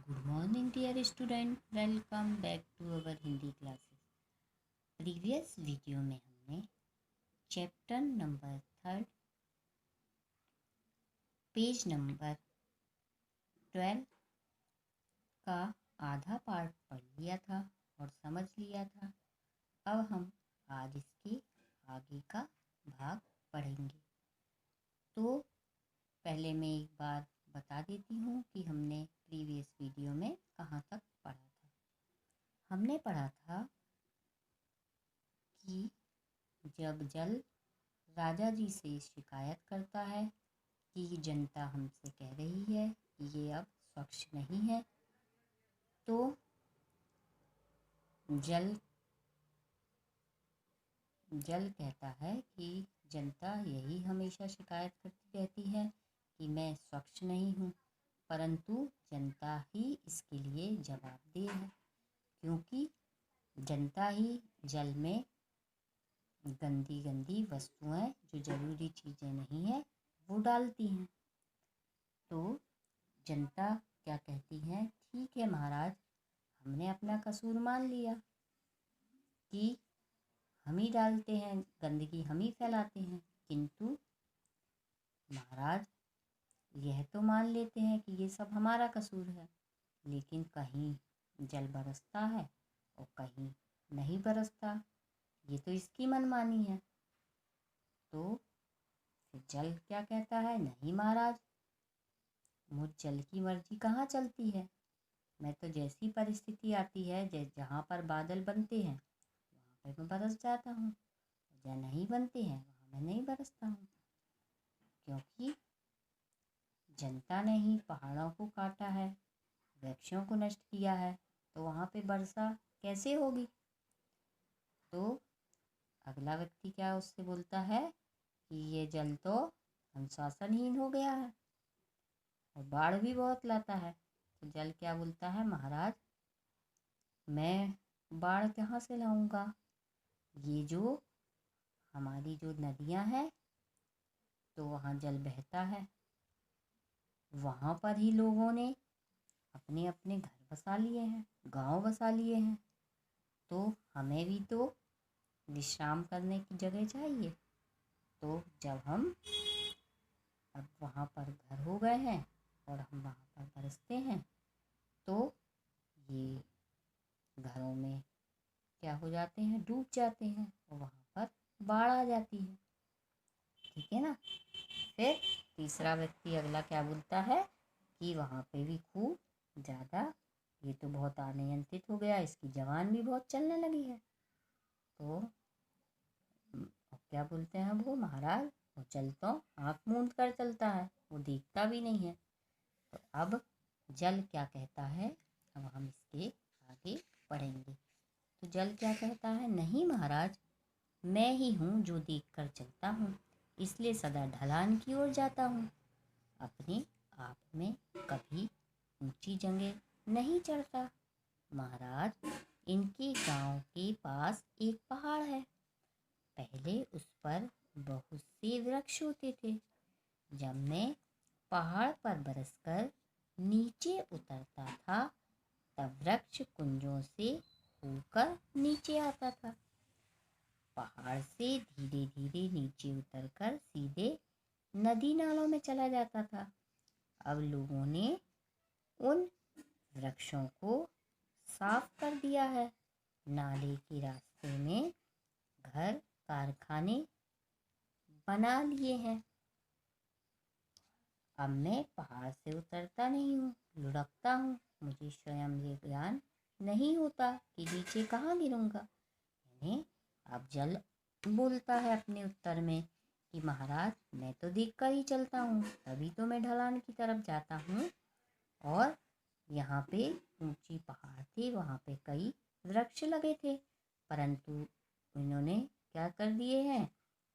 Good morning, dear student. Welcome back to our Hindi classes. Previous video में हमने chapter number 3 page number 12 का आधा part पढ़ लिया था और समझ लिया था। अब हम आज इसके आगे का भाग पढ़ेंगे। तो पहले मैं एक बार बता देती हूँ कि हमने प्रीवियस वीडियो में कहाँ तक पढ़ा था। हमने पढ़ा था कि जब जल राजा जी से शिकायत करता है कि जनता हमसे कह रही है कि ये अब स्वच्छ नहीं है, तो जल कहता है कि जनता यही हमेशा शिकायत करती रहती है कि मैं स्वच्छ नहीं हूँ, परंतु जनता ही इसके लिए जवाबदेह है, क्योंकि जनता ही जल में गंदी गंदी वस्तुएं जो ज़रूरी चीज़ें नहीं है वो डालती हैं। तो जनता क्या कहती है, ठीक है महाराज, हमने अपना कसूर मान लिया कि हम ही डालते हैं गंदगी, हम ही फैलाते हैं, किंतु महाराज यह तो मान लेते हैं कि ये सब हमारा कसूर है, लेकिन कहीं जल बरसता है और कहीं नहीं बरसता, ये तो इसकी मनमानी है। तो फिर जल क्या कहता है, नहीं महाराज, मुझ जल की मर्जी कहाँ चलती है, मैं तो जैसी परिस्थिति आती है, जहाँ पर बादल बनते हैं वहाँ पर मैं बरस जाता हूँ, जहाँ नहीं बनते हैं वहाँ मैं नहीं बरसता हूँ, क्योंकि जनता ने ही पहाड़ों को काटा है, वृक्षों को नष्ट किया है, तो वहाँ पे वर्षा कैसे होगी। तो अगला व्यक्ति क्या उससे बोलता है कि ये जल तो अनुशासनहीन हो गया है और बाढ़ भी बहुत लाता है। तो जल क्या बोलता है, महाराज मैं बाढ़ कहाँ से लाऊंगा, ये जो हमारी जो नदियाँ हैं तो वहाँ जल बहता है, वहाँ पर ही लोगों ने अपने अपने घर बसा लिए हैं, गांव बसा लिए हैं, तो हमें भी तो विश्राम करने की जगह चाहिए। तो जब हम अब वहाँ पर घर हो गए हैं और हम वहाँ पर बरसते हैं, तो ये घरों में क्या हो जाते हैं, डूब जाते हैं और वहाँ पर बाढ़ आ जाती है। ठीक है ना। फिर तीसरा व्यक्ति अगला क्या बोलता है कि वहाँ पे भी खूब ज़्यादा, ये तो बहुत अनियंत्रित हो गया, इसकी जवान भी बहुत चलने लगी है। तो क्या बोलते हैं वो, महाराज वो जल तो आँख मूंद कर चलता है, वो दिखता भी नहीं है। तो अब जल क्या कहता है, अब हम इसके आगे पढ़ेंगे। तो जल क्या कहता है, नहीं महाराज, मैं ही हूँ जो देख कर चलता हूँ, इसलिए सदा ढलान की ओर जाता हूँ, अपने आप में कभी ऊंची जगह नहीं चढ़ता। महाराज इनके गांव के पास एक पहाड़ है, पहले उस पर बहुत से वृक्ष होते थे, जब मैं पहाड़ पर बरसकर नीचे उतरता था तब वृक्ष कुंजों से होकर नीचे आता था, पहाड़ से धीरे धीरे नीचे उतरकर सीधे नदी नालों में चला जाता था। अब लोगों ने उन वृक्षों को साफ कर दिया है, नाले के रास्ते में घर कारखाने बना लिए हैं। अब मैं पहाड़ से उतरता नहीं हूँ, लुढ़कता हूँ, मुझे स्वयं ये ज्ञान नहीं होता कि नीचे कहाँ गिरूंगा। यानी अब जल बोलता है अपने उत्तर में कि महाराज मैं तो देख कर ही चलता हूँ, तभी तो मैं ढलान की तरफ जाता हूँ, और यहाँ पे ऊंची पहाड़ थी, वहाँ पे कई वृक्ष लगे थे, परंतु इन्होंने क्या कर दिए हैं,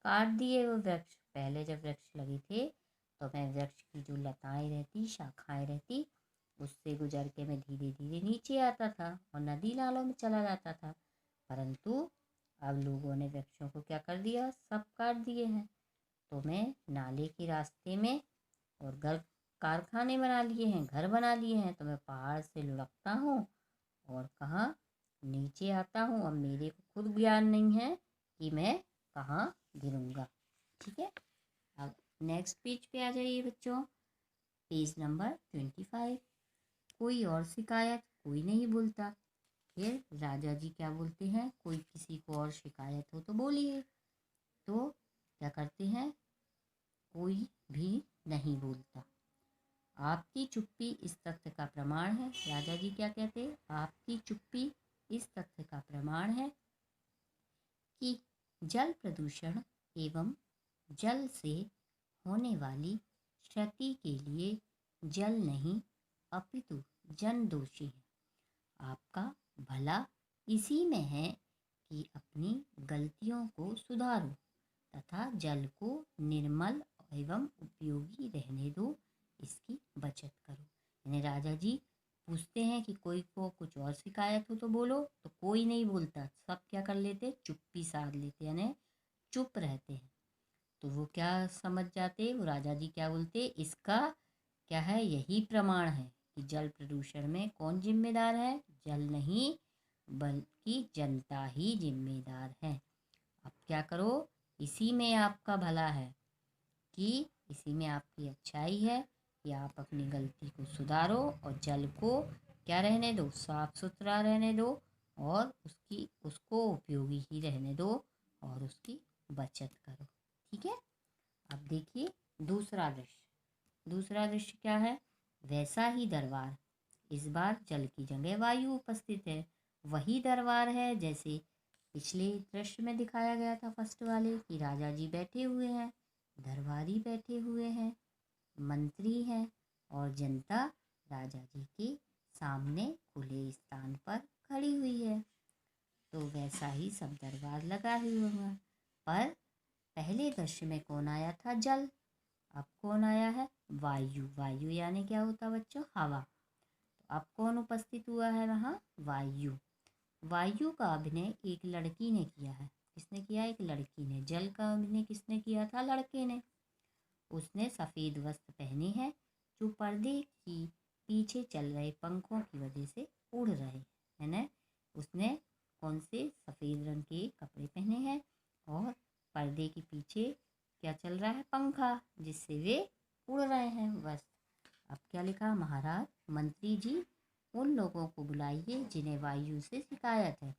काट दिए वो वृक्ष। पहले जब वृक्ष लगे थे तो मैं वृक्ष की जो लताएं रहती, शाखाएं रहती, उससे गुजर के मैं धीरे धीरे नीचे आता था और नदी नालों में चला जाता था, परंतु अब लोगों ने वृक्षों को क्या कर दिया, सब काट दिए हैं, तो मैं नाले के रास्ते में और घर कारखाने बना लिए हैं, घर बना लिए हैं, तो मैं पहाड़ से लुढ़कता हूँ और कहाँ नीचे आता हूँ। अब मेरे को खुद ज्ञान नहीं है कि मैं कहाँ गिरूँगा। ठीक है, अब नेक्स्ट पेज पे आ जाइए बच्चों, पेज नंबर 25। कोई और शिकायत, कोई नहीं बोलता। फिर राजा जी क्या बोलते हैं, कोई किसी को और शिकायत हो तो बोलिए। तो क्या करते हैं, कोई भी नहीं बोलता। आपकी चुप्पी इस तथ्य का प्रमाण है। राजा जी क्या कहते हैं, आपकी चुप्पी इस तथ्य का प्रमाण है कि जल प्रदूषण एवं जल से होने वाली क्षति के लिए जल नहीं अपितु जन दोषी है। आपका भला इसी में है कि अपनी गलतियों को सुधारो तथा जल को निर्मल एवं उपयोगी रहने दो, इसकी बचत करो। यानी राजा जी पूछते हैं कि कोई को कुछ और शिकायत हो तो बोलो, तो कोई नहीं बोलता, सब क्या कर लेते, चुप्पी साध लेते, यानी चुप रहते हैं। तो वो क्या समझ जाते, वो राजा जी क्या बोलते, इसका क्या है, यही प्रमाण है कि जल प्रदूषण में कौन जिम्मेदार है, जल नहीं बल्कि जनता ही जिम्मेदार है। अब क्या करो, इसी में आपका भला है, कि इसी में आपकी अच्छाई है कि आप अपनी गलती को सुधारो और जल को क्या रहने दो, साफ सुथरा रहने दो और उसको उपयोगी ही रहने दो और उसकी बचत करो। ठीक है, अब देखिए दूसरा दृश्य क्या है, वैसा ही दरबार। इस बार जल की जगह वायु उपस्थित है। वही दरबार है जैसे पिछले दृश्य में दिखाया गया था, फर्स्ट वाले, कि राजा जी बैठे हुए हैं, दरबारी बैठे हुए हैं, मंत्री हैं और जनता राजा जी के सामने खुले स्थान पर खड़ी हुई है। तो वैसा ही सब दरबार लगा हुआ है। पर पहले दृश्य में कौन आया था, जल। अब कौन आया है, वायु। वायु यानी क्या होता बच्चों, हवा। तो अब कौन उपस्थित हुआ है वहाँ, वायु। वायु का अभिनय एक लड़की ने किया है। किसने किया, एक लड़की ने। जल का अभिनय किसने किया था, लड़के ने। उसने सफ़ेद वस्त्र पहने हैं जो पर्दे की पीछे चल रहे पंखों की वजह से उड़ रहे है ना। उसने कौन से, सफ़ेद रंग के कपड़े पहने हैं और पर्दे के पीछे क्या चल रहा है, पंखा, जिससे वे उड़ रहे हैं वस्त्र। अब क्या लिखा, महाराज मंत्री जी उन लोगों को बुलाइए जिन्हें वायु से शिकायत है।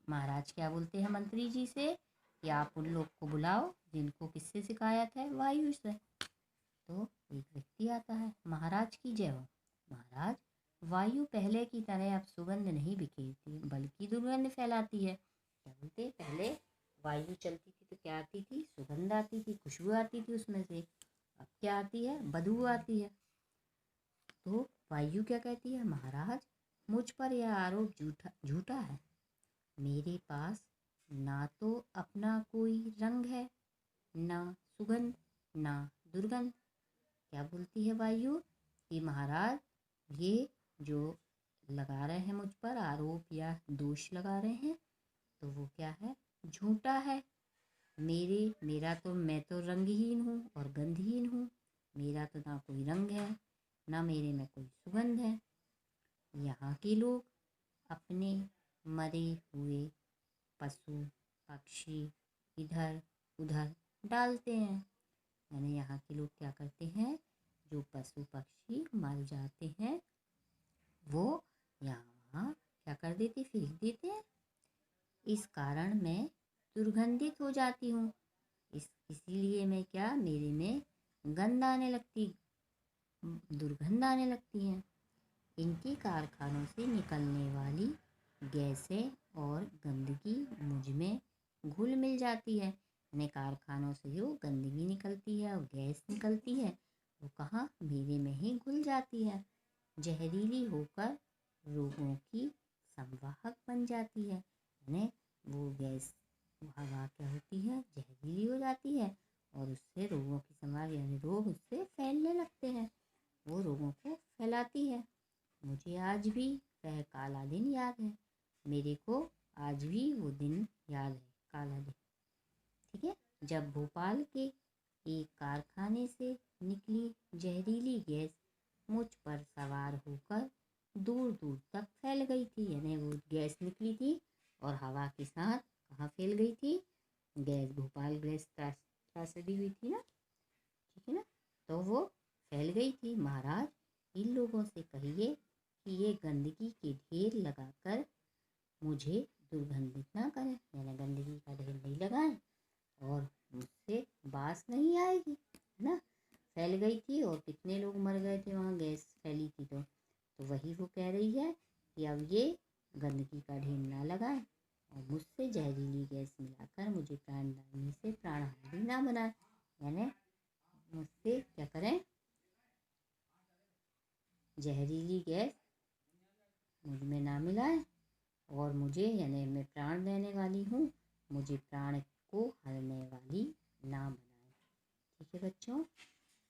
महाराज क्या बोलते हैं मंत्री जी से, कि आप उन लोग को बुलाओ जिनको किससे शिकायत है, वायु से। तो एक व्यक्ति आता है, महाराज की जय हो। महाराज, वायु पहले की तरह अब सुगंध नहीं बिखेरती बल्कि दुर्गंध फैलाती है। क्या बोलते, पहले वायु चलती थी तो क्या आती थी, सुगंध आती थी, खुशबू आती थी उसमें से। अब क्या आती है, बदबू आती है। तो वायु क्या कहती है, महाराज मुझ पर यह आरोप झूठा है। मेरे पास ना तो अपना कोई रंग है, ना सुगंध, ना दुर्गंध। क्या बोलती है वायु, कि महाराज ये जो लगा रहे हैं मुझ पर आरोप या दोष लगा रहे हैं, तो वो क्या है, झूठा है। मैं तो रंगहीन हूँ और गंधहीन हूँ। मेरा तो ना कोई रंग है, ना मेरे में कोई सुगंध है। यहाँ के लोग अपने मरे हुए पशु पक्षी इधर उधर डालते हैं। यानी यहाँ के लोग क्या करते हैं, जो पशु पक्षी मर जाते हैं वो यहाँ क्या कर देते, फेंक देते हैं। इस कारण मैं दुर्गंधित हो जाती हूँ। इसीलिए मैं क्या, मेरे में गंध आने लगती, दुर्गंध आने लगती है। इनके कारखानों से निकलने वाली गैसें और गंदगी मुझ में घुल मिल जाती है। यानी कारखानों से जो गंदगी निकलती है और गैस निकलती है वो कहाँ, मेरे में ही घुल जाती है। जहरीली होकर रोगों की संवाहक बन जाती है। यानी वो गैस, हवा क्या होती है, जहरीली हो जाती है और उससे रोगों की संवाहक यानी रोग उससे फैलने लगते हैं, वो रोगों को फैलाती है। मुझे आज भी वह काला दिन याद है। मेरे को आज भी वो दिन याद है, काला दिन। ठीक है, जब भोपाल के एक कारखाने से निकली जहरीली गैस मुझ पर सवार होकर दूर दूर तक फैल गई थी। यानी वो गैस निकली थी और हवा के साथ कहाँ फैल गई थी? गैस, भोपाल गैस त्रासदी हुई थी ना, ठीक है ना, तो वो फैल गई थी। महाराज, इन लोगों से कहिए कि ये गंदगी के ढेर लगाकर मुझे दुर्गंधित ना करें। यानी गंदगी का ढेर नहीं लगाएं और मुझसे बास नहीं आएगी, है ना। फैल गई थी और कितने लोग मर गए थे वहाँ गैस फैली थी। तो वही वो कह रही है कि अब ये गंदगी का ढेर ना लगाएं और मुझसे जहरीली गैस मिलाकर मुझे प्राणदानी से प्राणहानि ना बनाए। यानी मुझसे क्या करें? जहरीली गैस मुझ में ना मिलाए और मुझे, यानी मैं प्राण देने वाली हूँ, मुझे प्राण को हरने वाली ना बनाए। ठीक है बच्चों,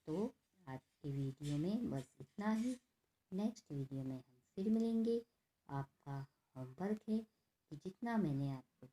तो आज के वीडियो में बस इतना ही। नेक्स्ट वीडियो में हम फिर मिलेंगे। आपका होमवर्क है कि जितना मैंने आपको